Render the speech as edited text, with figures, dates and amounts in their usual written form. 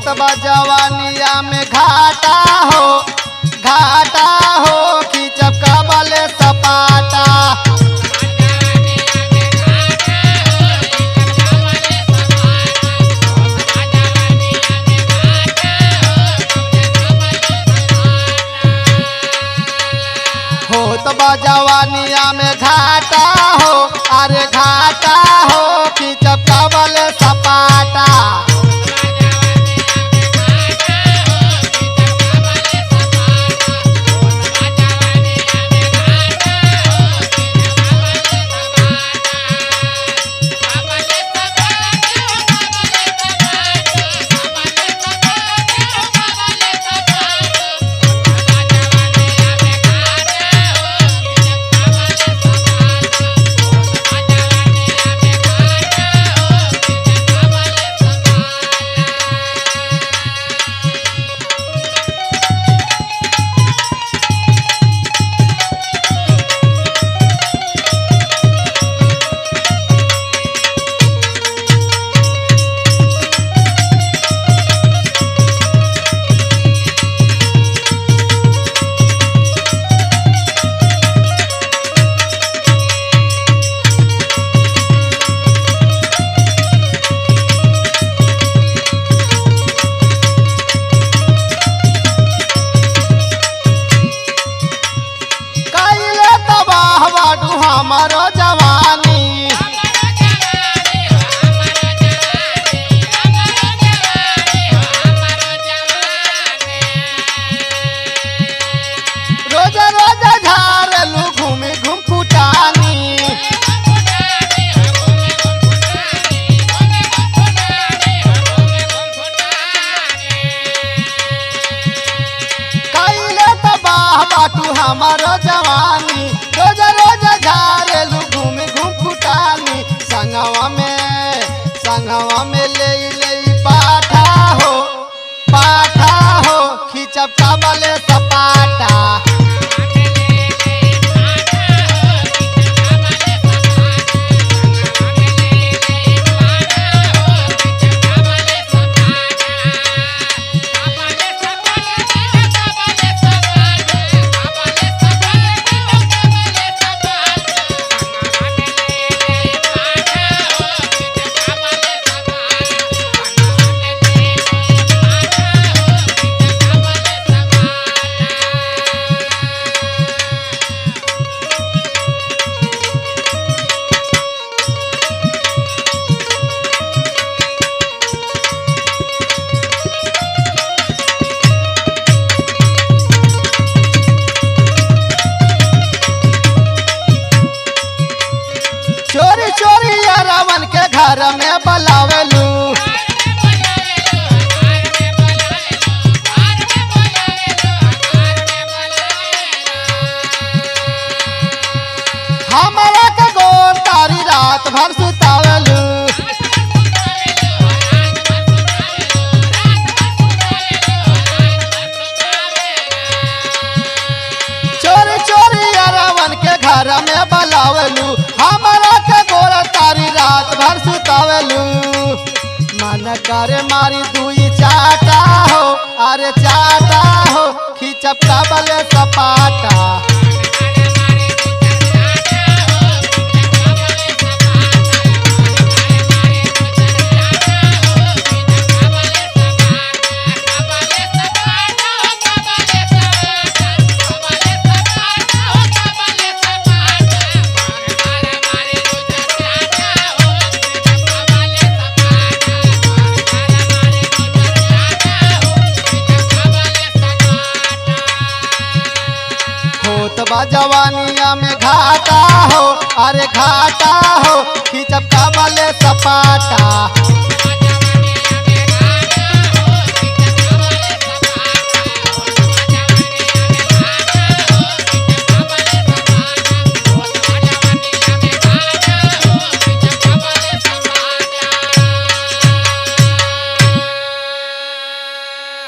होत बा जवानिया में घाटा हो खींचब कबले सपाटा। होत बा जवानिया में घाटा हो, अरे घाटा हो खींचब कबले सपाटा। हमारो जवानी रोज रोज झाड़लू घूमी घूम फुटानी। कैले तबाह बाटू हमारो जवानी, रोज रोज झाड़लू घूमी घूम फुटानी। संगवा में ले पाठा हो खींचब कबले सपाटा। चोरी चोरी रावण के घर में बुलावेलू, हमारा के गोर तारी रात भर सुतावेलू। चोरी चोरी रावण के घर में बुलावेलू, हमारा के गोर तारी रात भर सुतावेलू। मन करे मारी दुई चाटा हो, अरे चाटा हो खींचब कबले सपाटा। होत बा जवानिया में घाटा हो, अरे घाटा हो खींचब कबले सपाटा।